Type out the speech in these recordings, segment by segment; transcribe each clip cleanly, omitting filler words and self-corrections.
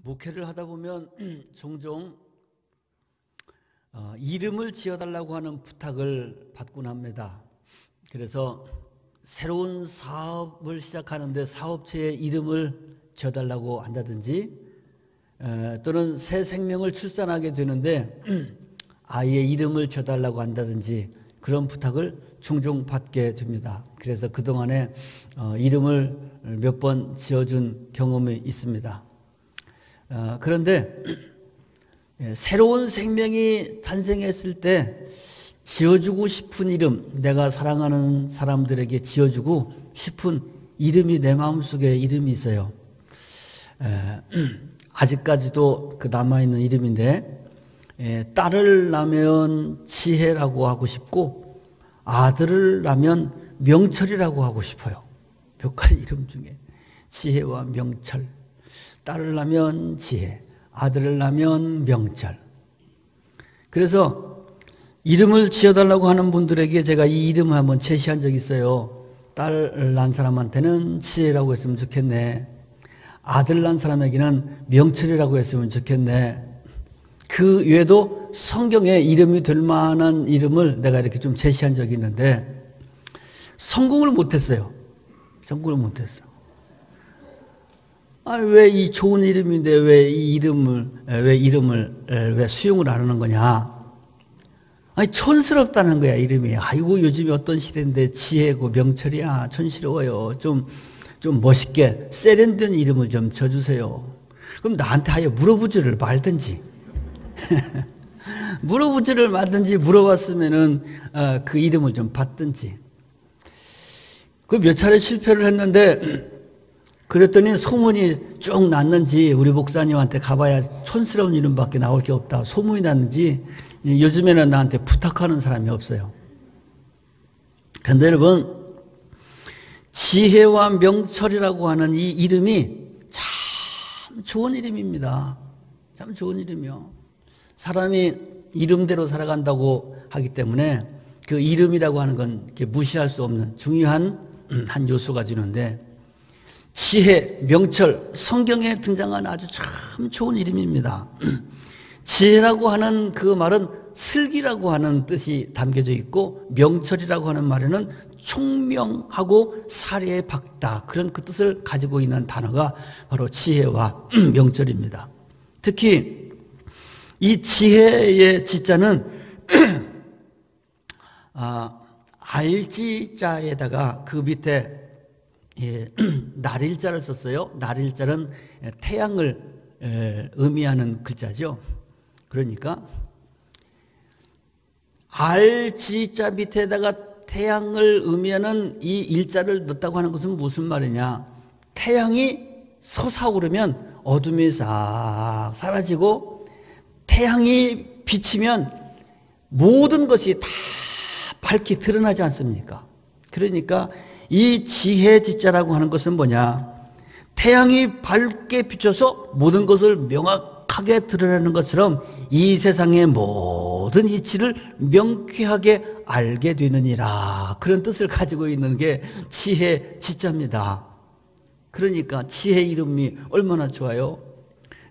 목회를 하다 보면 종종 이름을 지어달라고 하는 부탁을 받곤 합니다. 그래서 새로운 사업을 시작하는데 사업체의 이름을 지어달라고 한다든지, 또는 새 생명을 출산하게 되는데 아이의 이름을 지어달라고 한다든지 그런 부탁을 종종 받게 됩니다. 그래서 그동안에 이름을 몇 번 지어준 경험이 있습니다. 그런데 새로운 생명이 탄생했을 때 지어주고 싶은 이름, 내가 사랑하는 사람들에게 지어주고 싶은 이름이 내 마음속에 이름이 있어요. 아직까지도 그 남아있는 이름인데, 딸을 낳으면 지혜라고 하고 싶고 아들을 낳으면 명철이라고 하고 싶어요. 몇 가지 이름 중에 지혜와 명철, 딸을 낳으면 지혜, 아들을 낳으면 명철. 그래서 이름을 지어달라고 하는 분들에게 제가 이 이름을 한번 제시한 적이 있어요. 딸을 낳은 사람한테는 지혜라고 했으면 좋겠네. 아들 낳은 사람에게는 명철이라고 했으면 좋겠네. 그 외에도 성경에 이름이 될 만한 이름을 내가 이렇게 좀 제시한 적이 있는데 성공을 못했어요. 성공을 못했어. 왜 이 좋은 이름인데 왜 이 이름을 수용을 안 하는 거냐? 촌스럽다는 거야, 이름이. 아이고, 요즘에 어떤 시대인데 지혜고 명철이야. 촌스러워요. 좀 멋있게 세련된 이름을 좀 줘주세요. 그럼 나한테 아예 물어보지를 말든지. 물어보지를 말든지 물어봤으면은 그 이름을 좀 받든지. 그 몇 차례 실패를 했는데 그랬더니 소문이 쭉 났는지 우리 목사님한테 가봐야 촌스러운 이름밖에 나올 게 없다. 소문이 났는지 요즘에는 나한테 부탁하는 사람이 없어요. 그런데 여러분, 지혜와 명철이라고 하는 이 이름이 참 좋은 이름입니다. 참 좋은 이름이요. 사람이 이름대로 살아간다고 하기 때문에 그 이름이라고 하는 건 무시할 수 없는 중요한 한 요소가 되는데, 지혜, 명철, 성경에 등장한 아주 참 좋은 이름입니다. 지혜라고 하는 그 말은 슬기라고 하는 뜻이 담겨져 있고, 명철이라고 하는 말에는 총명하고 사리에 박다, 그런 그 뜻을 가지고 있는 단어가 바로 지혜와 명철입니다. 특히 이 지혜의 지자는 알지자에다가 그 밑에 날일자를 썼어요. 날일자는 태양을 의미하는 글자죠. 그러니까 알지자 밑에다가 태양을 의미하는 이 일자를 넣었다고 하는 것은 무슨 말이냐? 태양이 솟아오르면 어둠이 싹 사라지고 태양이 비치면 모든 것이 다 밝게 드러나지 않습니까? 그러니까 이 지혜 지자라고 하는 것은 뭐냐? 태양이 밝게 비춰서 모든 것을 명확하게 드러내는 것처럼 이 세상의 모든 이치를 명쾌하게 알게 되느니라, 그런 뜻을 가지고 있는 게 지혜 지자입니다. 그러니까 지혜 이름이 얼마나 좋아요.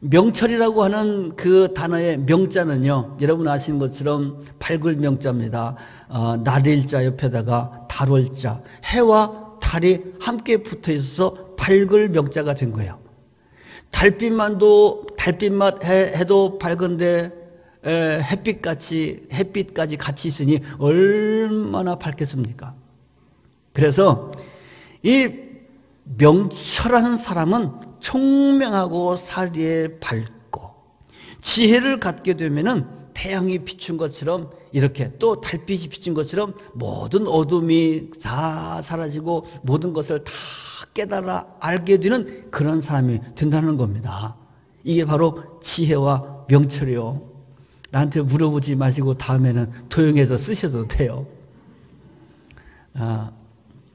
명철이라고 하는 그 단어의 명자는요, 여러분 아시는 것처럼 밝을 명자입니다. 날일자 옆에다가 달월자, 해와 달이 함께 붙어 있어서 밝을 명자가 된 거예요. 달빛만 해도 밝은데 햇빛까지 같이 있으니 얼마나 밝겠습니까? 그래서 이 명철한 사람은 총명하고 사리에 밝고, 지혜를 갖게 되면은 태양이 비춘 것처럼, 이렇게 또 달빛이 비춘 것처럼 모든 어둠이 다 사라지고 모든 것을 다 깨달아 알게 되는 그런 사람이 된다는 겁니다. 이게 바로 지혜와 명철이요. 나한테 물어보지 마시고 다음에는 도용해서 쓰셔도 돼요.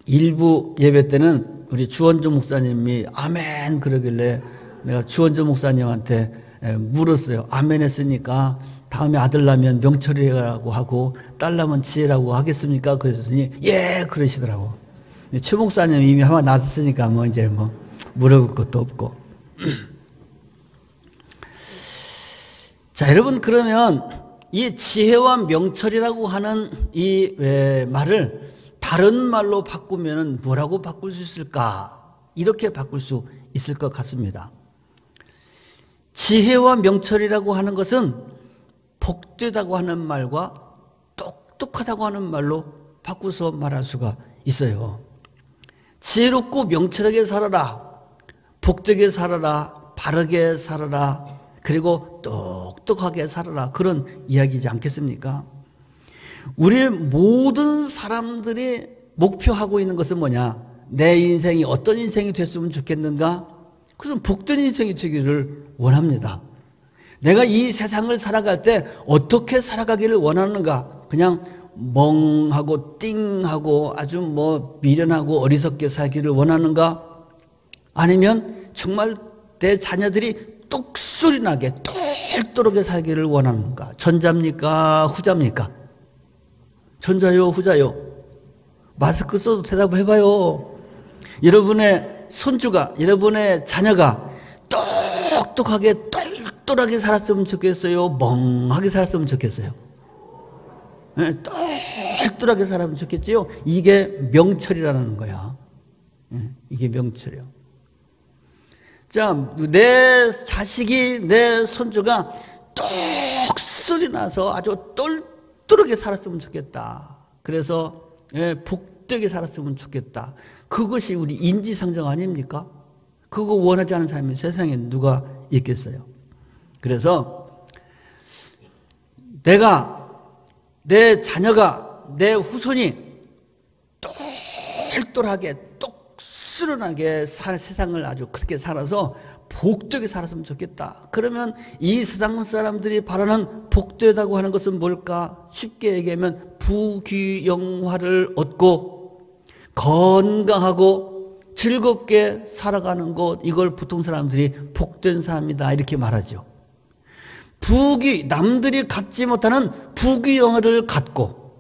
일부 예배 때는 우리 주원조 목사님이 아멘 그러길래 내가 주원조 목사님한테 물었어요. 아멘 했으니까 다음에 아들 낳으면 명철이라고 하고 딸 낳으면 지혜라고 하겠습니까? 그랬더니 예 그러시더라고. 최 목사님 이미 하나 낳았으니까 이제 물어볼 것도 없고. 자, 여러분, 그러면 이 지혜와 명철이라고 하는 이 말을 다른 말로 바꾸면 뭐라고 바꿀 수 있을까? 이렇게 바꿀 수 있을 것 같습니다. 지혜와 명철이라고 하는 것은 복되다고 하는 말과 똑똑하다고 하는 말로 바꾸서 말할 수가 있어요. 지혜롭고 명철하게 살아라, 복되게 살아라, 바르게 살아라, 그리고 똑똑하게 살아라, 그런 이야기지 않겠습니까? 우리 모든 사람들이 목표하고 있는 것은 뭐냐? 내 인생이 어떤 인생이 됐으면 좋겠는가? 그것은 복된 인생이 되기를 원합니다. 내가 이 세상을 살아갈 때 어떻게 살아가기를 원하는가? 그냥 멍하고 띵하고 아주 미련하고 어리석게 살기를 원하는가? 아니면 정말 내 자녀들이 똑소리 나게 똘똘하게 살기를 원하는가? 전자입니까? 후자입니까? 전자요? 후자요? 마스크 써도 대답해봐요. 여러분의 손주가, 여러분의 자녀가 똑똑하게 똘똘하게 살았으면 좋겠어요? 멍하게 살았으면 좋겠어요? 네, 똘똘하게 살았으면 좋겠지요? 이게 명철이라는 거야. 네, 이게 명철이요. 자, 내 자식이, 내 손주가 똑소리 나서 아주 똘똘하게 살았으면 좋겠다. 그래서 복되게 살았으면 좋겠다. 그것이 우리 인지상정 아닙니까? 그거 원하지 않은 사람이 세상에 누가 있겠어요? 그래서 내 자녀가, 내 후손이 똘똘하게 똑스런하게 세상을 아주 그렇게 살아서 복되게 살았으면 좋겠다. 그러면 이 세상 사람들이 바라는 복되다고 하는 것은 뭘까? 쉽게 얘기하면 부귀영화를 얻고 건강하고 즐겁게 살아가는 것, 이걸 보통 사람들이 복된 삶이다 이렇게 말하죠. 남들이 갖지 못하는 부귀영화를 갖고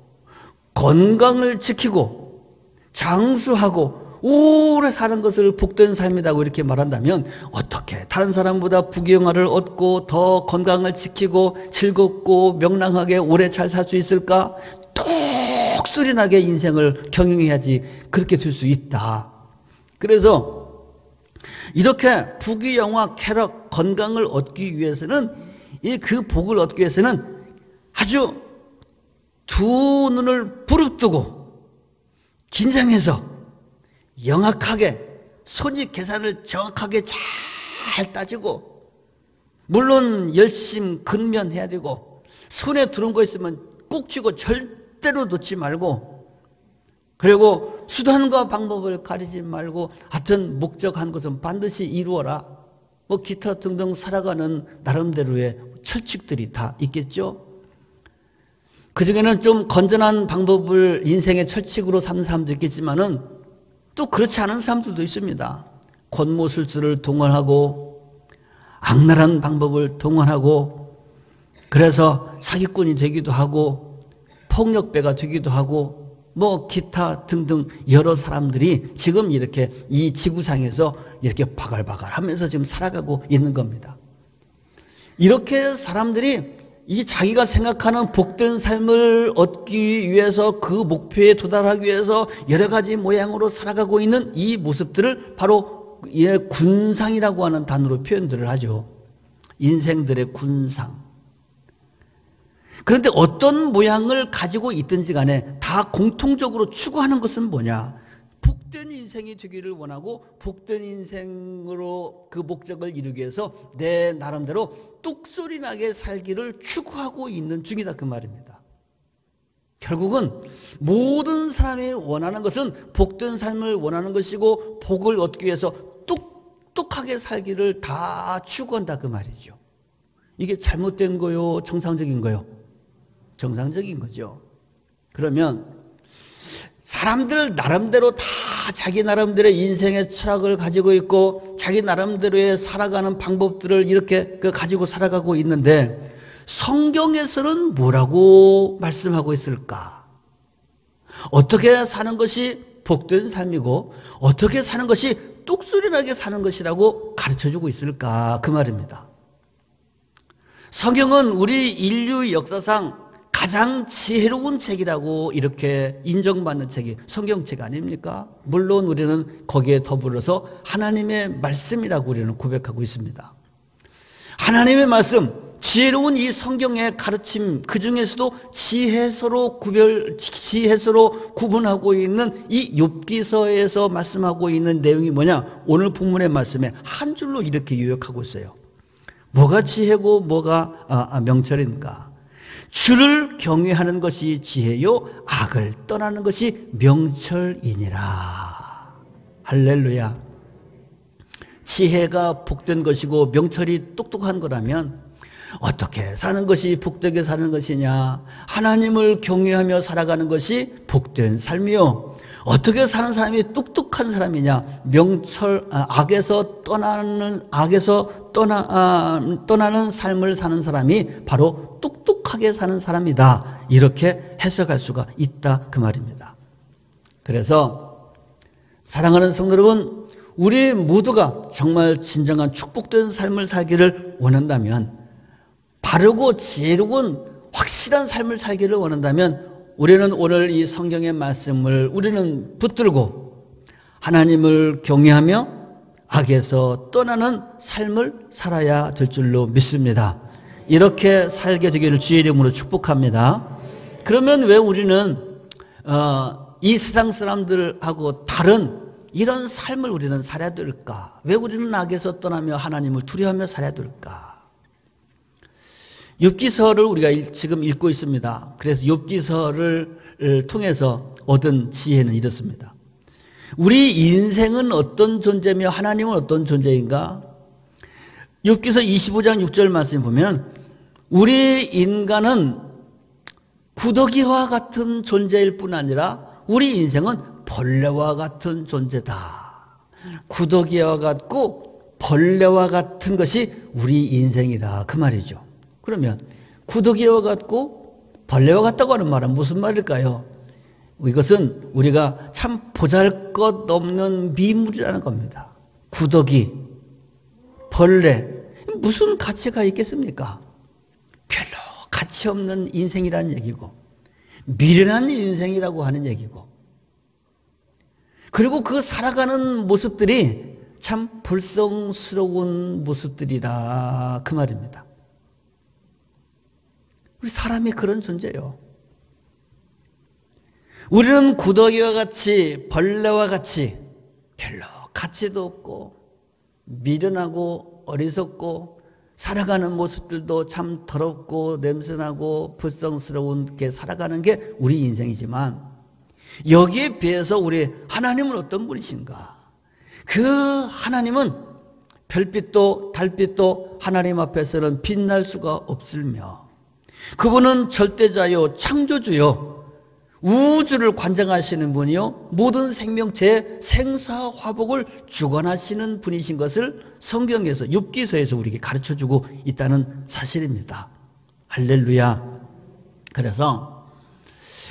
건강을 지키고 장수하고 오래 사는 것을 복된 삶이라고 이렇게 말한다면 어떻게 다른 사람보다 부귀영화를 얻고 더 건강을 지키고 즐겁고 명랑하게 오래 잘 살 수 있을까? 똑소리나게 인생을 경영해야지 그렇게 될 수 있다. 그래서 이렇게 부귀영화, 쾌락, 건강을 얻기 위해서는 그 복을 얻기 위해서는 아주 두 눈을 부릅뜨고 긴장해서 영악하게 손익 계산을 정확하게 잘 따지고, 물론 열심 근면해야 되고 손에 들어온 거 있으면 꼭 쥐고 절대로 놓지 말고, 그리고 수단과 방법을 가리지 말고 하여튼 목적한 것은 반드시 이루어라. 기타 등등 살아가는 나름대로의 철칙들이 다 있겠죠. 그중에는 좀 건전한 방법을 인생의 철칙으로 삼는 사람도 있겠지만은 또 그렇지 않은 사람들도 있습니다. 권모술수를 동원하고 악랄한 방법을 동원하고 그래서 사기꾼이 되기도 하고 폭력배가 되기도 하고 기타 등등 여러 사람들이 지금 이렇게 이 지구상에서 이렇게 바글바글 하면서 지금 살아가고 있는 겁니다. 이렇게 사람들이 이 자기가 생각하는 복된 삶을 얻기 위해서 그 목표에 도달하기 위해서 여러 가지 모양으로 살아가고 있는 이 모습들을 바로 군상이라고 하는 단어로 표현들을 하죠. 인생들의 군상. 그런데 어떤 모양을 가지고 있든지 간에 다 공통적으로 추구하는 것은 뭐냐? 복된 인생이 되기를 원하고 복된 인생으로 그 목적을 이루기 위해서 내 나름대로 뚝소리 나게 살기를 추구하고 있는 중이다 그 말입니다. 결국은 모든 사람이 원하는 것은 복된 삶을 원하는 것이고 복을 얻기 위해서 똑똑하게 살기를 다 추구한다 그 말이죠. 이게 잘못된 거요? 정상적인 거요? 정상적인 거죠. 그러면 사람들 나름대로 다 자기 나름대로의 인생의 철학을 가지고 있고 자기 나름대로의 살아가는 방법들을 이렇게 가지고 살아가고 있는데 성경에서는 뭐라고 말씀하고 있을까? 어떻게 사는 것이 복된 삶이고 어떻게 사는 것이 똑소리나게 사는 것이라고 가르쳐주고 있을까? 그 말입니다. 성경은 우리 인류 역사상 가장 지혜로운 책이라고 이렇게 인정받는 책이 성경책 아닙니까? 물론 우리는 거기에 더불어서 하나님의 말씀이라고 우리는 고백하고 있습니다. 하나님의 말씀, 지혜로운 이 성경의 가르침, 그 중에서도 지혜서로 구분하고 있는 이 욥기서에서 말씀하고 있는 내용이 뭐냐? 오늘 본문의 말씀에 한 줄로 이렇게 요약하고 있어요. 뭐가 지혜고 뭐가 명철인가? 주를 경외하는 것이 지혜요, 악을 떠나는 것이 명철이니라. 할렐루야. 지혜가 복된 것이고 명철이 똑똑한 거라면 어떻게 사는 것이 복되게 사는 것이냐? 하나님을 경외하며 살아가는 것이 복된 삶이요, 어떻게 사는 사람이 똑똑한 사람이냐? 악에서 떠나는 삶을 사는 사람이 바로 똑똑하게 사는 사람이다. 이렇게 해석할 수가 있다 그 말입니다. 그래서 사랑하는 성도 여러분, 우리 모두가 정말 진정한 축복된 삶을 살기를 원한다면, 바르고 지혜로운 확실한 삶을 살기를 원한다면 우리는 오늘 이 성경의 말씀을 우리는 붙들고 하나님을 경외하며 악에서 떠나는 삶을 살아야 될 줄로 믿습니다. 이렇게 살게 되기를 주의 이름으로 축복합니다. 그러면 왜 우리는 이 세상 사람들하고 다른 이런 삶을 우리는 살아야 될까? 왜 우리는 악에서 떠나며 하나님을 두려워하며 살아야 될까? 욥기서를 우리가 지금 읽고 있습니다. 그래서 욥기서를 통해서 얻은 지혜는 이렇습니다. 우리 인생은 어떤 존재며 하나님은 어떤 존재인가? 욥기서 25장 6절 말씀 보면 우리 인간은 구더기와 같은 존재일 뿐 아니라 우리 인생은 벌레와 같은 존재다. 구더기와 같고 벌레와 같은 것이 우리 인생이다 그 말이죠. 그러면 구더기와 같고 벌레와 같다고 하는 말은 무슨 말일까요? 이것은 우리가 참 보잘것없는 미물이라는 겁니다. 구더기, 벌레, 무슨 가치가 있겠습니까? 별로 가치 없는 인생이라는 얘기고 미련한 인생이라고 하는 얘기고, 그리고 그 살아가는 모습들이 참 불성스러운 모습들이라 그 말입니다. 우리 사람이 그런 존재예요. 우리는 구더기와 같이 벌레와 같이 별로 가치도 없고 미련하고 어리석고 살아가는 모습들도 참 더럽고 냄새나고 불성스러운 게 살아가는 게 우리 인생이지만, 여기에 비해서 우리 하나님은 어떤 분이신가? 그 하나님은 별빛도 달빛도 하나님 앞에서는 빛날 수가 없으며, 그분은 절대자요 창조주요 우주를 관장하시는 분이요 모든 생명체의 생사화복을 주관하시는 분이신 것을 성경에서 욥기서에서 우리에게 가르쳐주고 있다는 사실입니다. 할렐루야. 그래서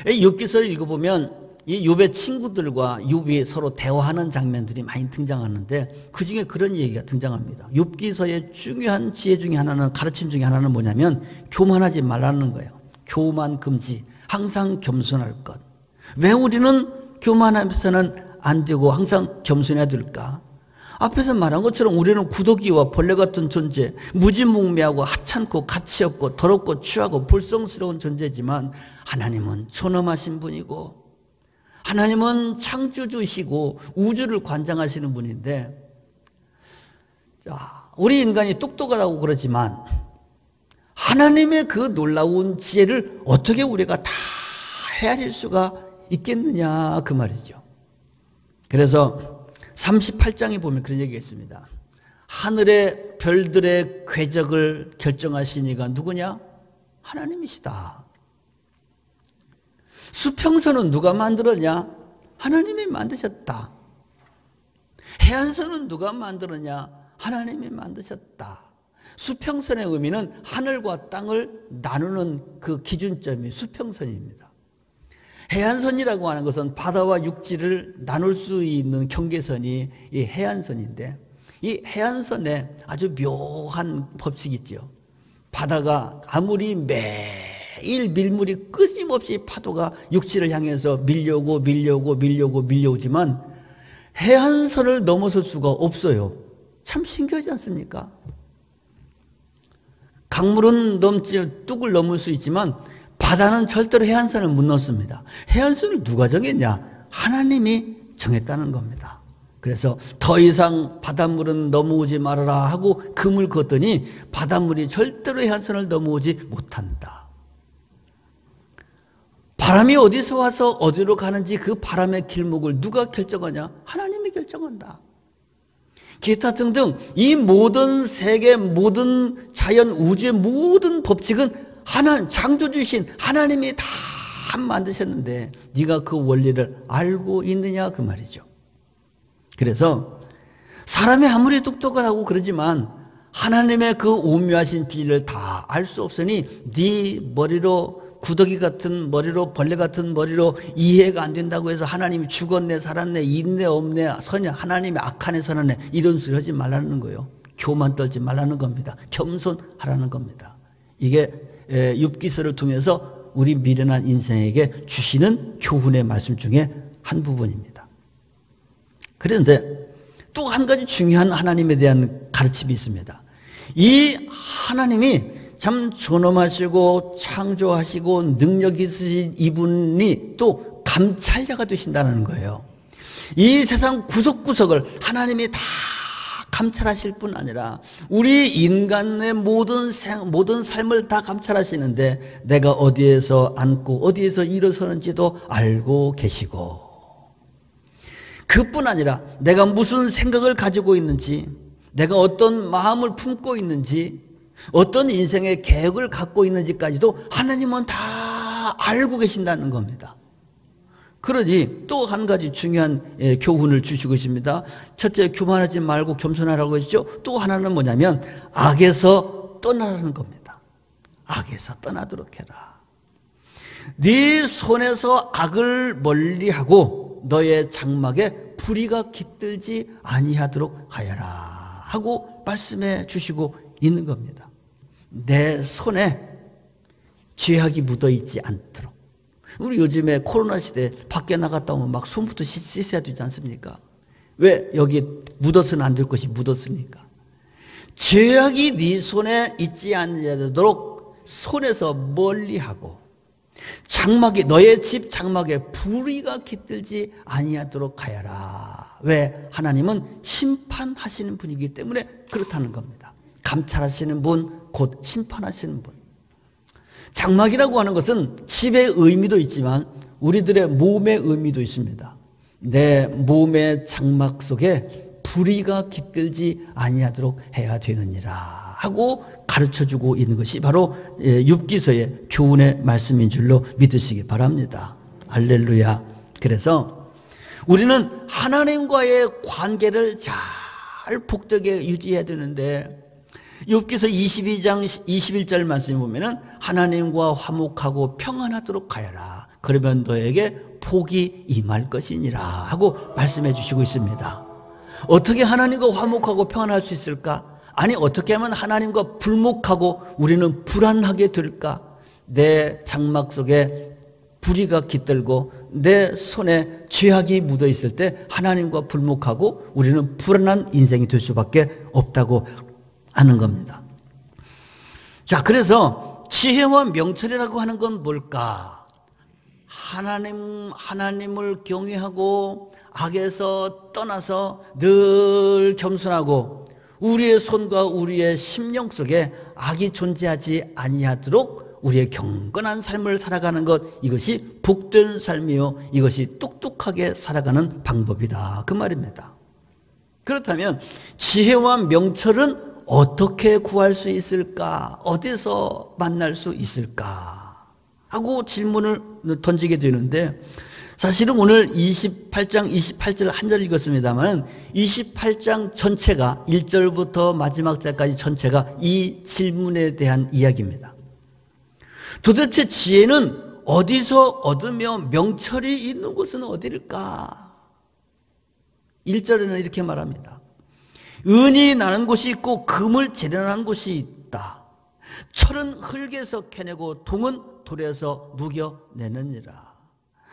욥기서를 읽어보면 이 욥의 친구들과 욥이 서로 대화하는 장면들이 많이 등장하는데, 그 중에 그런 얘기가 등장합니다. 욥기서의 중요한 지혜 중에 하나는, 가르침 중에 하나는 뭐냐면 교만하지 말라는 거예요. 교만 금지, 항상 겸손할 것. 왜 우리는 교만하면서는 안 되고 항상 겸손해야 될까? 앞에서 말한 것처럼 우리는 구더기와 벌레 같은 존재, 무지몽매하고 하찮고 가치 없고 더럽고 추하고 불성스러운 존재지만, 하나님은 존엄하신 분이고 하나님은 창조주시고 우주를 관장하시는 분인데, 우리 인간이 똑똑하다고 그러지만 하나님의 그 놀라운 지혜를 어떻게 우리가 다 헤아릴 수가 있겠느냐 그 말이죠. 그래서 38장에 보면 그런 얘기가 있습니다. 하늘의 별들의 궤적을 결정하시니가 누구냐? 하나님이시다. 수평선은 누가 만들었냐? 하나님이 만드셨다. 해안선은 누가 만들었냐? 하나님이 만드셨다. 수평선의 의미는 하늘과 땅을 나누는 그 기준점이 수평선입니다. 해안선이라고 하는 것은 바다와 육지를 나눌 수 있는 경계선이 이 해안선인데, 이 해안선에 아주 묘한 법칙이 있죠. 바다가 아무리 매일 밀물이 끊임없이 파도가 육지를 향해서 밀려오지만 해안선을 넘어설 수가 없어요. 참 신기하지 않습니까? 강물은 뚝을 넘을 수 있지만 바다는 절대로 해안선을 못 넘습니다. 해안선을 누가 정했냐? 하나님이 정했다는 겁니다. 그래서 더 이상 바닷물은 넘어오지 말아라 하고 금을 그었더니 바닷물이 절대로 해안선을 넘어오지 못한다. 바람이 어디서 와서 어디로 가는지 그 바람의 길목을 누가 결정하냐? 하나님이 결정한다. 기타 등등 이 모든 세계, 모든 자연, 우주의 모든 법칙은 하나님, 창조주신 하나님이 다 만드셨는데 네가 그 원리를 알고 있느냐 그 말이죠. 그래서 사람이 아무리 똑똑하다고 그러지만 하나님의 그 오묘하신 진리를 다 알 수 없으니 네 머리로 구더기 같은 머리로 벌레 같은 머리로 이해가 안 된다고 해서 하나님이 죽었네 살았네 있네 없네 선해 하나님이 악하네 선하네 이런 소리 하지 말라는 거예요. 교만 떨지 말라는 겁니다. 겸손하라는 겁니다. 이게 욥기서를 통해서 우리 미련한 인생에게 주시는 교훈의 말씀 중에 한 부분입니다. 그런데 또 한 가지 중요한 하나님에 대한 가르침이 있습니다. 이 하나님이 참 존엄하시고 창조하시고 능력 있으신 이분이 또 감찰자가 되신다는 거예요. 이 세상 구석구석을 하나님이 다 감찰하실 뿐 아니라 우리 인간의 모든 삶을 다 감찰하시는데 내가 어디에서 앉고 어디에서 일어서는지도 알고 계시고 그뿐 아니라 내가 무슨 생각을 가지고 있는지 내가 어떤 마음을 품고 있는지 어떤 인생의 계획을 갖고 있는지까지도 하나님은 다 알고 계신다는 겁니다. 그러니 또 한 가지 중요한 교훈을 주시고 있습니다. 첫째, 교만하지 말고 겸손하라고 했죠. 또 하나는 뭐냐면 악에서 떠나라는 겁니다. 악에서 떠나도록 해라. 네 손에서 악을 멀리하고 너의 장막에 불의가 깃들지 아니하도록 하여라 하고 말씀해 주시고 있는 겁니다. 내 손에 죄악이 묻어있지 않도록. 우리 요즘에 코로나 시대에 밖에 나갔다 오면 막 손부터 씻어야 되지 않습니까? 왜? 여기 묻어서는 안 될 것이 묻었으니까. 죄악이 네 손에 있지 않도록 손에서 멀리하고 장막에 너의 집 장막에 불의가 깃들지 아니하도록 하여라. 왜? 하나님은 심판하시는 분이기 때문에 그렇다는 겁니다. 감찰하시는 분, 곧 심판하시는 분. 장막이라고 하는 것은 집의 의미도 있지만 우리들의 몸의 의미도 있습니다. 내 몸의 장막 속에 불의가 깃들지 아니하도록 해야 되느니라 하고 가르쳐주고 있는 것이 바로 욥기서의 교훈의 말씀인 줄로 믿으시기 바랍니다. 할렐루야. 그래서 우리는 하나님과의 관계를 잘 복되게 유지해야 되는데 욥기서 22장 21절 말씀에 보면은 하나님과 화목하고 평안하도록 하여라. 그러면 너에게 복이 임할 것이니라 하고 말씀해 주시고 있습니다. 어떻게 하나님과 화목하고 평안할 수 있을까? 아니 어떻게 하면 하나님과 불목하고 우리는 불안하게 될까? 내 장막 속에 불의가 깃들고 내 손에 죄악이 묻어 있을 때 하나님과 불목하고 우리는 불안한 인생이 될 수밖에 없다고 하는 겁니다. 자, 그래서 지혜와 명철이라고 하는 건 뭘까? 하나님을 경외하고 악에서 떠나서 늘 겸손하고 우리의 손과 우리의 심령 속에 악이 존재하지 아니하도록 우리의 경건한 삶을 살아가는 것, 이것이 복된 삶이요 이것이 똑똑하게 살아가는 방법이다 그 말입니다. 그렇다면 지혜와 명철은 어떻게 구할 수 있을까? 어디서 만날 수 있을까? 하고 질문을 던지게 되는데 사실은 오늘 28장 28절 한 절 읽었습니다만 28장 전체가 1절부터 마지막 절까지 전체가 이 질문에 대한 이야기입니다. 도대체 지혜는 어디서 얻으며 명철이 있는 곳은 어디일까? 1절에는 이렇게 말합니다. 은이 나는 곳이 있고 금을 재련하는 곳이 있다. 철은 흙에서 캐내고 동은 돌에서 녹여내느니라.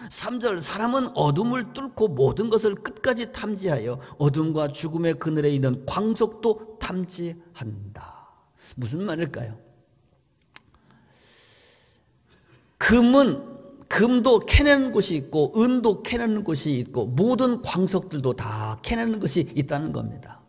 3절 사람은 어둠을 뚫고 모든 것을 끝까지 탐지하여 어둠과 죽음의 그늘에 있는 광석도 탐지한다. 무슨 말일까요? 금도 캐내는 곳이 있고 은도 캐내는 곳이 있고 모든 광석들도 다 캐내는 것이 있다는 겁니다.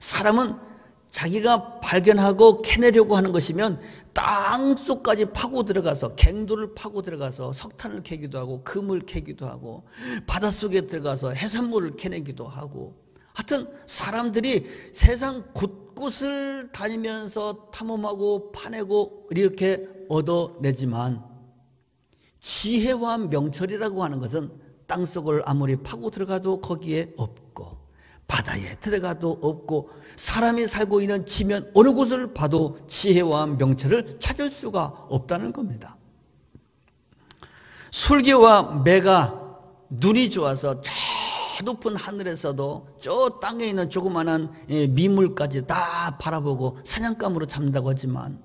사람은 자기가 발견하고 캐내려고 하는 것이면 땅속까지 파고 들어가서 갱도를 파고 들어가서 석탄을 캐기도 하고 금을 캐기도 하고 바닷속에 들어가서 해산물을 캐내기도 하고, 하여튼 사람들이 세상 곳곳을 다니면서 탐험하고 파내고 이렇게 얻어내지만 지혜와 명철이라고 하는 것은 땅속을 아무리 파고 들어가도 거기에 없고 바다에 들어가도 없고 사람이 살고 있는 지면 어느 곳을 봐도 지혜와 명철을 찾을 수가 없다는 겁니다. 솔개와 매가 눈이 좋아서 저 높은 하늘에서도 저 땅에 있는 조그마한 미물까지 다 바라보고 사냥감으로 잡는다고 하지만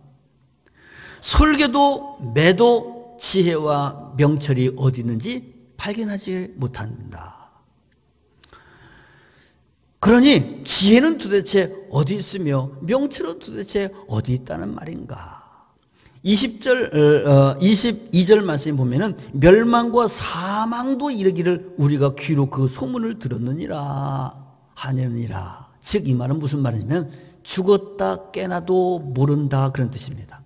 솔개도 매도 지혜와 명철이 어디 있는지 발견하지 못한다. 그러니 지혜는 도대체 어디 있으며 명철은 도대체 어디 있다는 말인가? 22절 말씀에 보면은 멸망과 사망도 이르기를 우리가 귀로 그 소문을 들었느니라 하느니라. 즉 이 말은 무슨 말이냐면 죽었다 깨나도 모른다 그런 뜻입니다.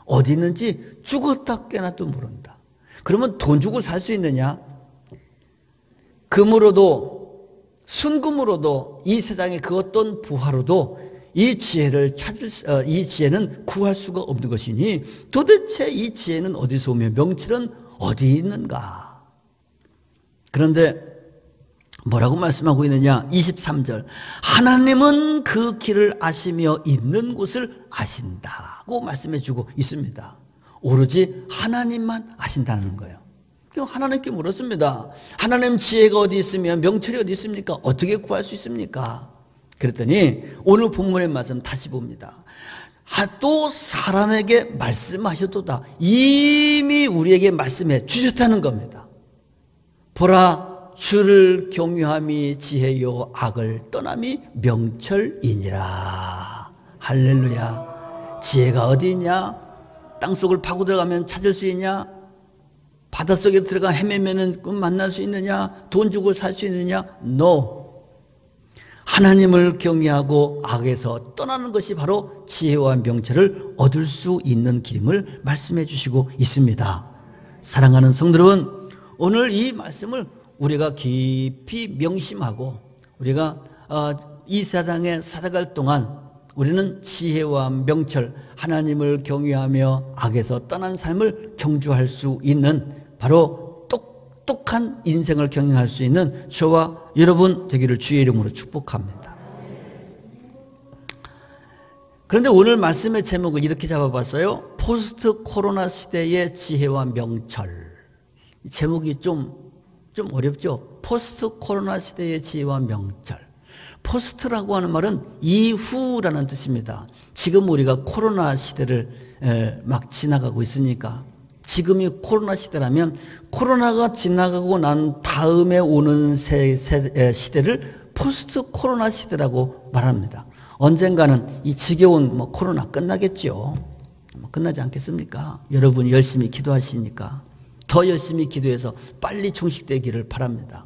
어디 있는지 죽었다 깨나도 모른다. 그러면 돈 주고 살 수 있느냐? 금으로도 순금으로도 이 세상의 그 어떤 부하로도 이 지혜는 구할 수가 없는 것이니 도대체 이 지혜는 어디서 오며 명철은 어디 있는가? 그런데 뭐라고 말씀하고 있느냐? 23절 하나님은 그 길을 아시며 있는 곳을 아신다고 말씀해 주고 있습니다. 오로지 하나님만 아신다는 거예요. 하나님께 물었습니다. 하나님 지혜가 어디 있으며 명철이 어디 있습니까? 어떻게 구할 수 있습니까? 그랬더니 오늘 본문의 말씀 다시 봅니다. 또 사람에게 말씀하셨도다. 이미 우리에게 말씀해 주셨다는 겁니다. 보라 주를 경유함이 지혜요 악을 떠남이 명철이니라. 할렐루야. 지혜가 어디 있냐? 땅속을 파고 들어가면 찾을 수 있냐? 바닷속에 들어가 헤매면 만날 수 있느냐? 돈 주고 살 수 있느냐? No. 하나님을 경외하고 악에서 떠나는 것이 바로 지혜와 명철을 얻을 수 있는 길임을 말씀해 주시고 있습니다. 사랑하는 성도 여러분, 오늘 이 말씀을 우리가 깊이 명심하고 우리가 이 세상에 살아갈 동안 우리는 지혜와 명철, 하나님을 경외하며 악에서 떠난 삶을 경주할 수 있는 바로 똑똑한 인생을 경영할 수 있는 저와 여러분 되기를 주의 이름으로 축복합니다. 그런데 오늘 말씀의 제목을 이렇게 잡아봤어요. 포스트 코로나 시대의 지혜와 명철. 제목이 좀 어렵죠. 포스트 코로나 시대의 지혜와 명철. 포스트라고 하는 말은 이후라는 뜻입니다. 지금 우리가 코로나 시대를 막 지나가고 있으니까 지금이 코로나 시대라면 코로나가 지나가고 난 다음에 오는 시대를 포스트 코로나 시대라고 말합니다. 언젠가는 이 지겨운 코로나 끝나겠죠. 끝나지 않겠습니까? 여러분이 열심히 기도하시니까 더 열심히 기도해서 빨리 종식되기를 바랍니다.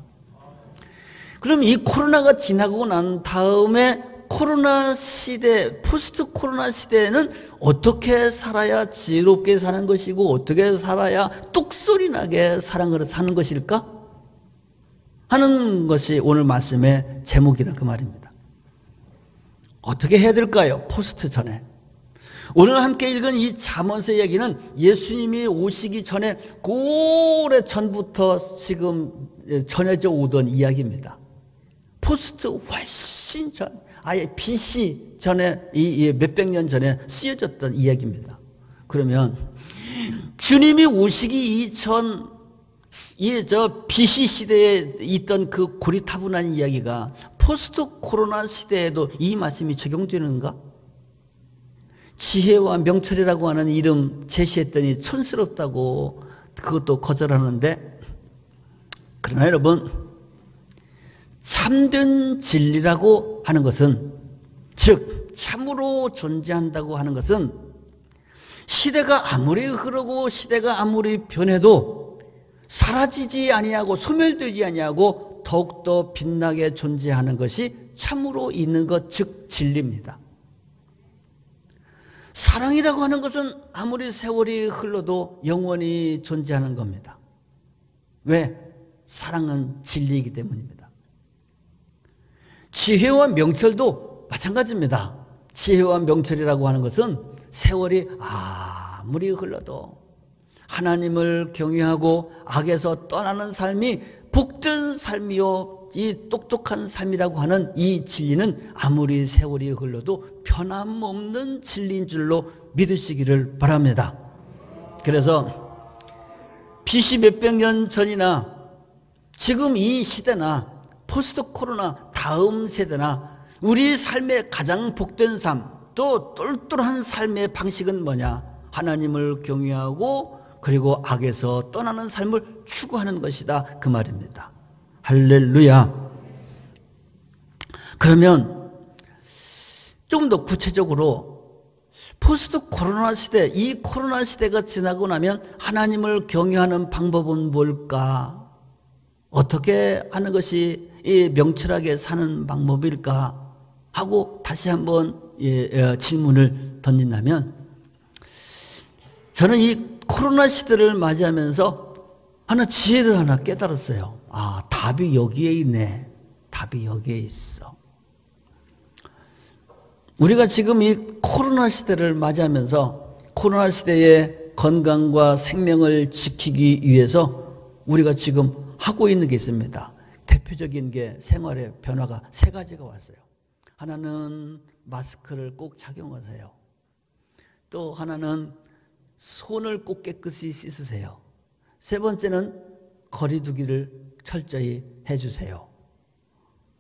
그럼 이 코로나가 지나고 난 다음에 코로나 시대, 포스트 코로나 시대에는 어떻게 살아야 지혜롭게 사는 것이고 어떻게 살아야 뚝소리 나게 사랑으로 사는 것일까? 하는 것이 오늘 말씀의 제목이다 그 말입니다. 어떻게 해야 될까요? 포스트 전에. 오늘 함께 읽은 이 잠언서 이야기는 예수님이 오시기 전에 오래 전부터 지금 전해져 오던 이야기입니다. 포스트 훨씬 전, 아예 BC 전에 몇백 년 전에 쓰여졌던 이야기입니다. 그러면 주님이 오시기 이전 BC 시대에 있던 그 고리타분한 이야기가 포스트 코로나 시대에도 이 말씀이 적용되는가? 지혜와 명철이라고 하는 이름 제시했더니 촌스럽다고 그것도 거절하는데, 그러나 여러분, 참된 진리라고 하는 것은, 즉 참으로 존재한다고 하는 것은 시대가 아무리 흐르고 시대가 아무리 변해도 사라지지 아니하고 소멸되지 아니하고 더욱더 빛나게 존재하는 것이 참으로 있는 것, 즉 진리입니다. 사랑이라고 하는 것은 아무리 세월이 흘러도 영원히 존재하는 겁니다. 왜? 사랑은 진리이기 때문입니다. 지혜와 명철도 마찬가지입니다. 지혜와 명철이라고 하는 것은 세월이 아무리 흘러도 하나님을 경외하고 악에서 떠나는 삶이 복된 삶이요, 이 똑똑한 삶이라고 하는 이 진리는 아무리 세월이 흘러도 변함없는 진리인 줄로 믿으시기를 바랍니다. 그래서 BC 몇백 년 전이나 지금 이 시대나 포스트 코로나 다음 세대나 우리 삶의 가장 복된 삶, 또 똘똘한 삶의 방식은 뭐냐? 하나님을 경외하고 그리고 악에서 떠나는 삶을 추구하는 것이다, 그 말입니다. 할렐루야. 그러면 좀 더 구체적으로 포스트 코로나 시대, 이 코로나 시대가 지나고 나면 하나님을 경외하는 방법은 뭘까? 어떻게 하는 것이 이 명철하게 사는 방법일까? 하고 다시 한번 질문을 던진다면, 저는 이 코로나 시대를 맞이하면서 지혜를 하나 깨달았어요. 아, 답이 여기에 있네. 답이 여기에 있어. 우리가 지금 이 코로나 시대를 맞이하면서 코로나 시대의 건강과 생명을 지키기 위해서 우리가 지금 하고 있는 게 있습니다. 대표적인 게 생활의 변화가 세 가지가 왔어요. 하나는 마스크를 꼭 착용하세요. 또 하나는 손을 꼭 깨끗이 씻으세요. 세 번째는 거리 두기를 철저히 해주세요.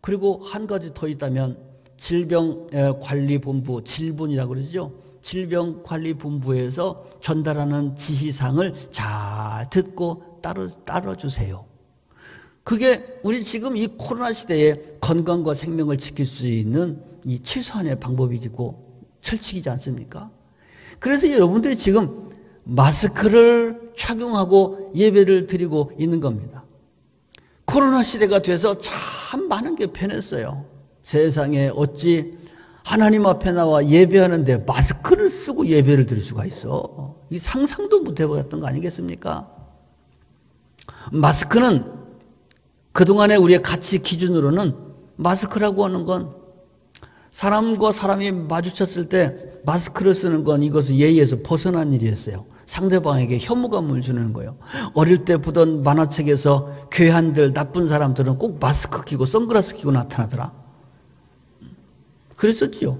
그리고 한 가지 더 있다면 질병관리본부, 질본이라고 그러죠. 질병관리본부에서 전달하는 지시사항을 잘 듣고 따라주세요. 그게 우리 지금 이 코로나 시대에 건강과 생명을 지킬 수 있는 이 최소한의 방법이고 철칙이지 않습니까? 그래서 여러분들이 지금 마스크를 착용하고 예배를 드리고 있는 겁니다. 코로나 시대가 돼서 참 많은 게 변했어요. 세상에 어찌 하나님 앞에 나와 예배하는데 마스크를 쓰고 예배를 드릴 수가 있어? 이 상상도 못 해보았던 거 아니겠습니까? 마스크는 그동안의 우리의 가치 기준으로는 마스크라고 하는 건 사람과 사람이 마주쳤을 때 마스크를 쓰는 건 이것은 예의에서 벗어난 일이었어요. 상대방에게 혐오감을 주는 거예요. 어릴 때 보던 만화책에서 괴한들, 나쁜 사람들은 꼭 마스크 끼고 선글라스 끼고 나타나더라. 그랬었지요.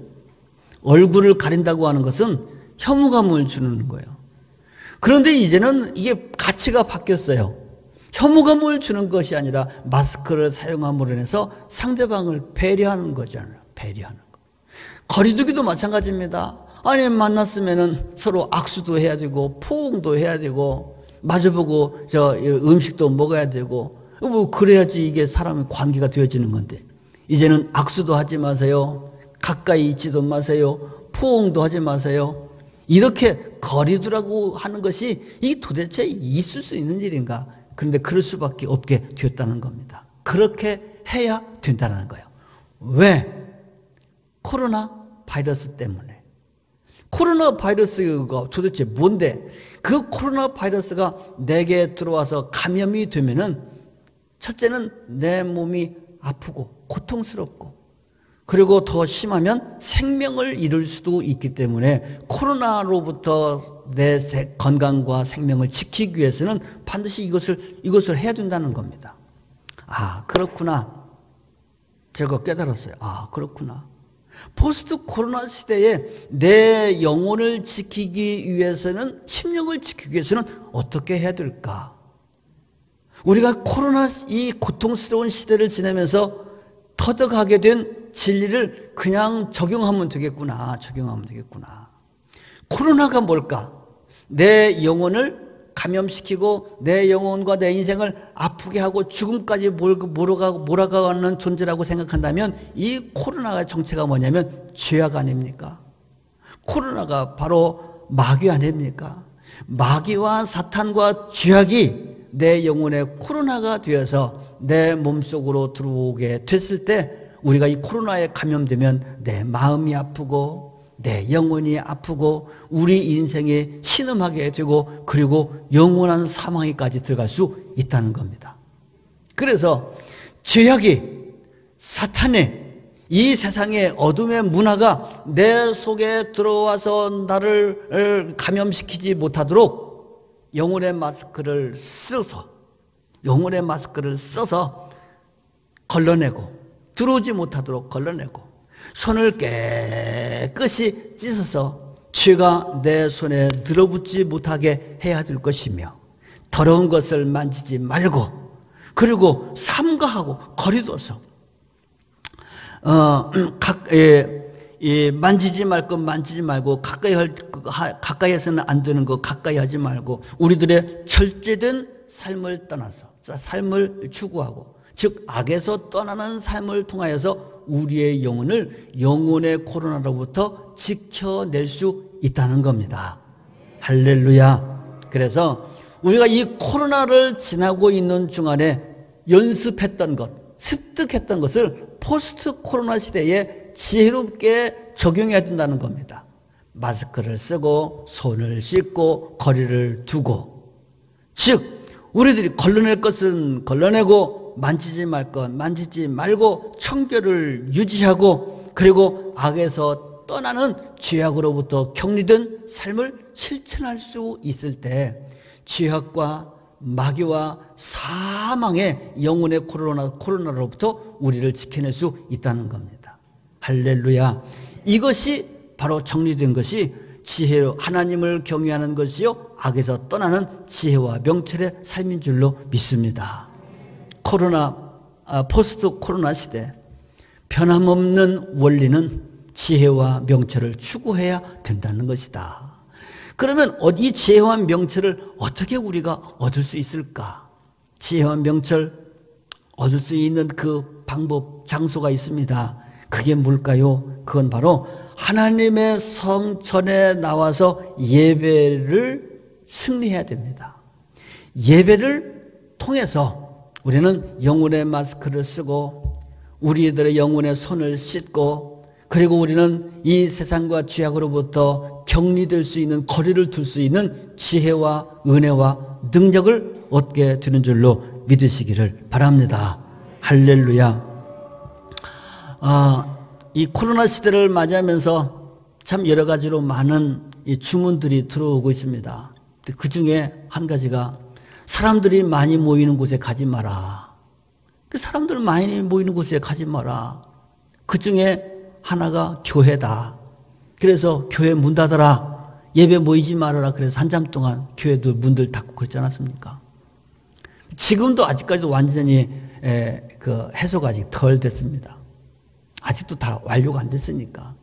얼굴을 가린다고 하는 것은 혐오감을 주는 거예요. 그런데 이제는 이게 가치가 바뀌었어요. 혐오감을 주는 것이 아니라 마스크를 사용함으로 인해서 상대방을 배려하는 거잖아요. 배려하는 거. 거리두기도 마찬가지입니다. 아니, 만났으면은 서로 악수도 해야 되고 포옹도 해야 되고 마주보고 음식도 먹어야 되고 뭐 그래야지 이게 사람의 관계가 되어지는 건데, 이제는 악수도 하지 마세요. 가까이 있지도 마세요. 포옹도 하지 마세요. 이렇게 거리두라고 하는 것이 이게 도대체 있을 수 있는 일인가? 그런데 그럴 수밖에 없게 되었다는 겁니다. 그렇게 해야 된다는 거예요. 왜? 코로나 바이러스 때문에. 코로나 바이러스가 도대체 뭔데? 그 코로나 바이러스가 내게 들어와서 감염이 되면은 첫째는 내 몸이 아프고 고통스럽고, 그리고 더 심하면 생명을 잃을 수도 있기 때문에 코로나로부터 내 건강과 생명을 지키기 위해서는 반드시 이것을 해야 된다는 겁니다. 아, 그렇구나. 제가 깨달았어요. 아, 그렇구나. 포스트 코로나 시대에 내 영혼을 지키기 위해서는, 심령을 지키기 위해서는 어떻게 해야 될까? 우리가 코로나 이 고통스러운 시대를 지내면서 터득하게 된 진리를 그냥 적용하면 되겠구나. 적용하면 되겠구나. 코로나가 뭘까? 내 영혼을 감염시키고 내 영혼과 내 인생을 아프게 하고 죽음까지 몰아가는 존재라고 생각한다면 이 코로나의 정체가 뭐냐면 죄악 아닙니까? 코로나가 바로 마귀 아닙니까? 마귀와 사탄과 죄악이 내 영혼의 코로나가 되어서 내 몸속으로 들어오게 됐을 때 우리가 이 코로나에 감염되면 내 마음이 아프고 내 영혼이 아프고 우리 인생이 신음하게 되고 그리고 영원한 사망에까지 들어갈 수 있다는 겁니다. 그래서 죄악이 사탄의 이 세상의 어둠의 문화가 내 속에 들어와서 나를 감염시키지 못하도록 영혼의 마스크를 써서 걸러내고 들어오지 못하도록 걸러내고 손을 깨끗이 씻어서 죄가 내 손에 들어붙지 못하게 해야 될 것이며 더러운 것을 만지지 말고 그리고 삼가하고 거리둬서 만지지 말 것 만지지 말고 가까이에서는 안 되는 거 가까이 하지 말고 우리들의 철저된 삶을 떠나서 삶을 추구하고 즉 악에서 떠나는 삶을 통하여서 우리의 영혼을 영혼의 코로나로부터 지켜낼 수 있다는 겁니다. 할렐루야. 그래서 우리가 이 코로나를 지나고 있는 중간에 연습했던 것, 습득했던 것을 포스트 코로나 시대에 지혜롭게 적용해야 된다는 겁니다. 마스크를 쓰고 손을 씻고 거리를 두고 즉 우리들이 걸러낼 것은 걸러내고 만지지 말 것 만지지 말고 청결을 유지하고 그리고 악에서 떠나는 죄악으로부터 격리된 삶을 실천할 수 있을 때 죄악과 마귀와 사망의 영혼의 코로나로부터 우리를 지켜낼 수 있다는 겁니다. 할렐루야. 이것이 바로 정리된 것이 지혜로 하나님을 경외하는 것이요 악에서 떠나는 지혜와 명철의 삶인 줄로 믿습니다. 포스트 코로나 시대 변함없는 원리는 지혜와 명철을 추구해야 된다는 것이다. 그러면 이 지혜와 명철을 어떻게 우리가 얻을 수 있을까? 지혜와 명철 얻을 수 있는 그 방법, 장소가 있습니다. 그게 뭘까요? 그건 바로 하나님의 성전에 나와서 예배를 승리해야 됩니다. 예배를 통해서 우리는 영혼의 마스크를 쓰고 우리들의 영혼의 손을 씻고 그리고 우리는 이 세상과 죄악으로부터 격리될 수 있는 거리를 둘 수 있는 지혜와 은혜와 능력을 얻게 되는 줄로 믿으시기를 바랍니다. 할렐루야. 이 코로나 시대를 맞이하면서 참 여러 가지로 많은 이 주문들이 들어오고 있습니다. 그 중에 한 가지가 사람들이 많이 모이는 곳에 가지 마라. 사람들 많이 모이는 곳에 가지 마라. 그 중에 하나가 교회다. 그래서 교회 문 닫아라. 예배 모이지 말아라. 그래서 한참 동안 교회도 문들 닫고 그랬지 않았습니까? 지금도 아직까지도 완전히 그 해소가 아직 덜 됐습니다. 아직도 다 완료가 안 됐으니까.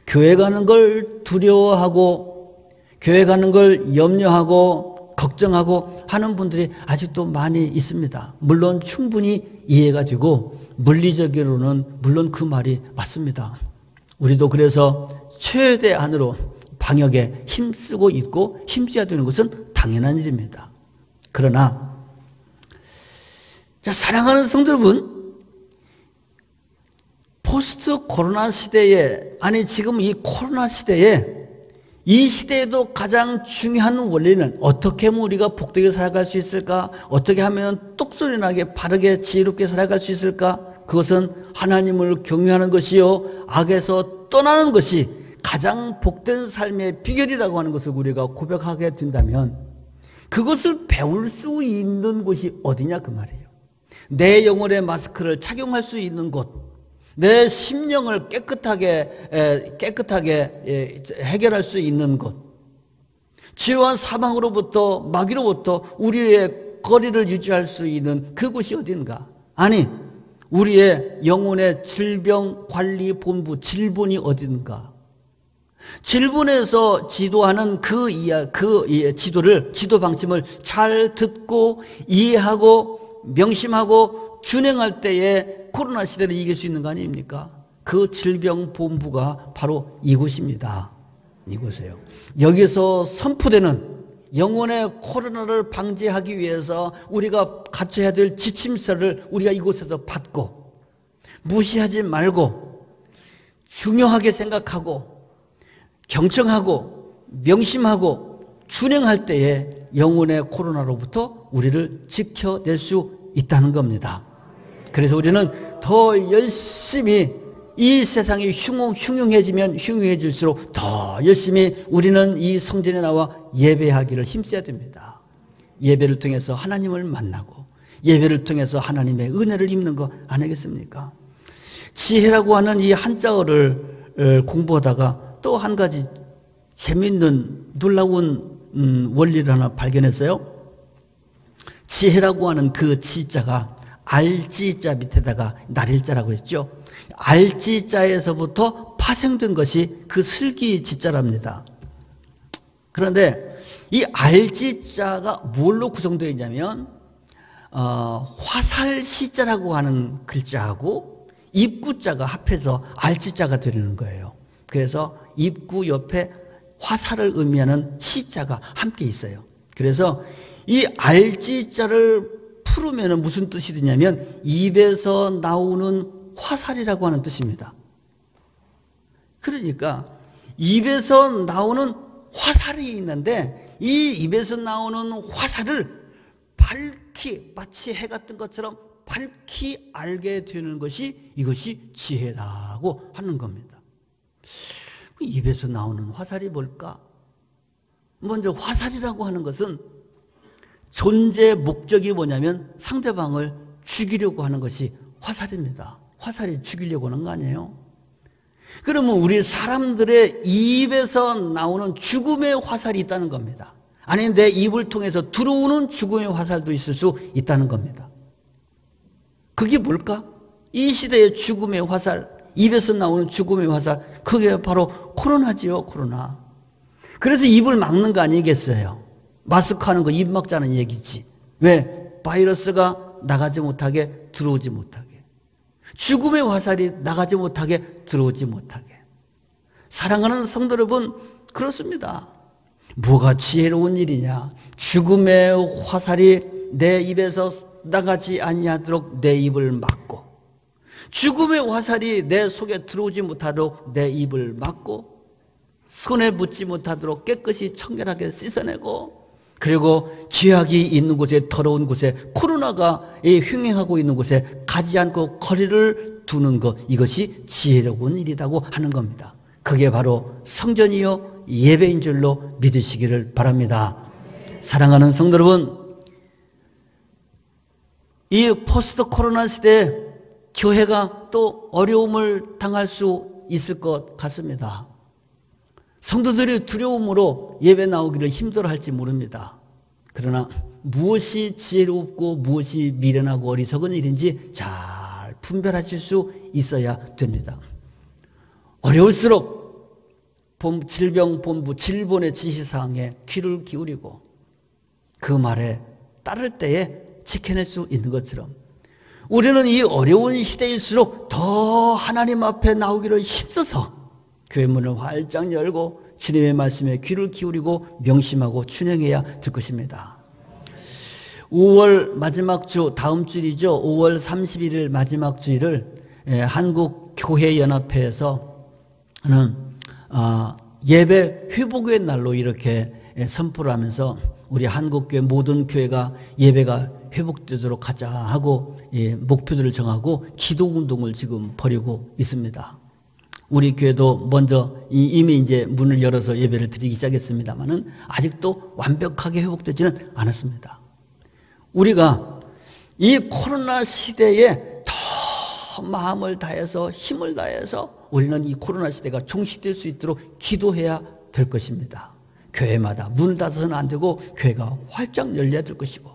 교회 가는 걸 두려워하고 교회 가는 걸 염려하고 걱정하고 하는 분들이 아직도 많이 있습니다. 물론 충분히 이해가 되고 물리적으로는 물론 그 말이 맞습니다. 우리도 그래서 최대한으로 방역에 힘쓰고 있고 힘써야 되는 것은 당연한 일입니다. 그러나 사랑하는 성도 여러분, 포스트 코로나 시대에 지금 이 코로나 시대에 이 시대에도 가장 중요한 원리는 어떻게 하면 우리가 복되게 살아갈 수 있을까? 어떻게 하면 똑소리나게 바르게 지혜롭게 살아갈 수 있을까? 그것은 하나님을 경외하는 것이요 악에서 떠나는 것이 가장 복된 삶의 비결이라고 하는 것을 우리가 고백하게 된다면 그것을 배울 수 있는 곳이 어디냐 그 말이에요. 내 영혼의 마스크를 착용할 수 있는 곳, 내 심령을 깨끗하게 해결할 수 있는 것, 죄와 사망으로부터 마귀로부터 우리의 거리를 유지할 수 있는 그곳이 어딘가? 아니, 우리의 영혼의 질병관리본부 질본이 어딘가? 질본에서 지도하는 지도 방침을 잘 듣고 이해하고 명심하고 준행할 때에 코로나 시대를 이길 수 있는 거 아닙니까? 그 질병본부가 바로 이곳입니다. 이곳이에요. 여기서 선포되는 영혼의 코로나를 방지하기 위해서 우리가 갖춰야 될 지침서를 우리가 이곳에서 받고 무시하지 말고 중요하게 생각하고 경청하고 명심하고 준행할 때에 영혼의 코로나로부터 우리를 지켜낼 수 있다는 겁니다. 그래서 우리는 더 열심히 이 세상이 흉흉해지면 흉흉해질수록 더 열심히 우리는 이 성전에 나와 예배하기를 힘써야 됩니다. 예배를 통해서 하나님을 만나고 예배를 통해서 하나님의 은혜를 입는 거 아니겠습니까? 지혜라고 하는 이 한자어를 공부하다가 또 한 가지 재미있는 놀라운 원리를 하나 발견했어요. 지혜라고 하는 그 지자가 알지자 밑에다가 날일자라고 했죠. 알지자에서부터 파생된 것이 그 슬기 지자랍니다. 그런데 이 알지자가 뭘로 구성되어 있냐면 화살시자라고 하는 글자하고 입구자가 합해서 알지자가 되는 거예요. 그래서 입구 옆에 화살을 의미하는 시자가 함께 있어요. 그래서 이 알지자를 풀으면 무슨 뜻이 되냐면 입에서 나오는 화살이라고 하는 뜻입니다. 그러니까 입에서 나오는 화살이 있는데 이 입에서 나오는 화살을 밝히 마치 해가 뜬 것처럼 밝히 알게 되는 것이 이것이 지혜라고 하는 겁니다. 입에서 나오는 화살이 뭘까? 먼저 화살이라고 하는 것은 존재 목적이 뭐냐면 상대방을 죽이려고 하는 것이 화살입니다. 화살이 죽이려고 하는 거 아니에요? 그러면 우리 사람들의 입에서 나오는 죽음의 화살이 있다는 겁니다. 아니 내 입을 통해서 들어오는 죽음의 화살도 있을 수 있다는 겁니다. 그게 뭘까? 이 시대의 죽음의 화살, 입에서 나오는 죽음의 화살, 그게 바로 코로나지요, 코로나. 그래서 입을 막는 거 아니겠어요? 마스크 하는 거 입 막자는 얘기지. 왜? 바이러스가 나가지 못하게, 들어오지 못하게. 죽음의 화살이 나가지 못하게, 들어오지 못하게. 사랑하는 성도 여러분, 그렇습니다. 뭐가 지혜로운 일이냐? 죽음의 화살이 내 입에서 나가지 아니하도록 내 입을 막고, 죽음의 화살이 내 속에 들어오지 못하도록 내 입을 막고, 손에 묻지 못하도록 깨끗이 청결하게 씻어내고, 그리고 죄악이 있는 곳에, 더러운 곳에, 코로나가 횡행하고 있는 곳에 가지 않고 거리를 두는 것, 이것이 지혜로운 일이라고 하는 겁니다. 그게 바로 성전이요 예배인 줄로 믿으시기를 바랍니다. 사랑하는 성도 여러분, 이 포스트 코로나 시대에 교회가 또 어려움을 당할 수 있을 것 같습니다. 성도들이 두려움으로 예배 나오기를 힘들어할지 모릅니다. 그러나 무엇이 지혜롭고 무엇이 미련하고 어리석은 일인지 잘 분별하실 수 있어야 됩니다. 어려울수록 질병본부 질본의 지시사항에 귀를 기울이고 그 말에 따를 때에 지켜낼 수 있는 것처럼 우리는 이 어려운 시대일수록 더 하나님 앞에 나오기를 힘써서 교회 문을 활짝 열고 주님의 말씀에 귀를 기울이고 명심하고 준행해야 될 것입니다. 5월 마지막 주, 다음 주일이죠. 5월 31일 마지막 주일을 한국교회연합회에서는 예배 회복의 날로 이렇게 선포를 하면서 우리 한국교회 모든 교회가 예배가 회복되도록 하자 하고 목표들을 정하고 기도운동을 지금 벌이고 있습니다. 우리 교회도 먼저 이미 이제 문을 열어서 예배를 드리기 시작했습니다만은 아직도 완벽하게 회복되지는 않았습니다. 우리가 이 코로나 시대에 더 마음을 다해서 힘을 다해서 우리는 이 코로나 시대가 종식될 수 있도록 기도해야 될 것입니다. 교회마다 문을 닫아서는 안 되고 교회가 활짝 열려야 될 것이고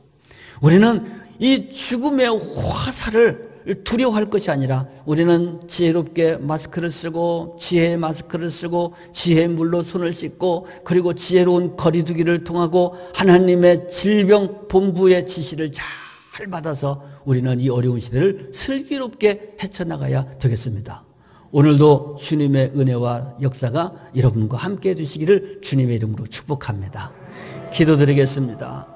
우리는 이 죽음의 화살을 두려워할 것이 아니라 우리는 지혜롭게 마스크를 쓰고 지혜의 마스크를 쓰고 지혜의 물로 손을 씻고 그리고 지혜로운 거리두기를 통하고 하나님의 질병본부의 지시를 잘 받아서 우리는 이 어려운 시대를 슬기롭게 헤쳐나가야 되겠습니다. 오늘도 주님의 은혜와 역사가 여러분과 함께 해주시기를 주님의 이름으로 축복합니다. 기도드리겠습니다.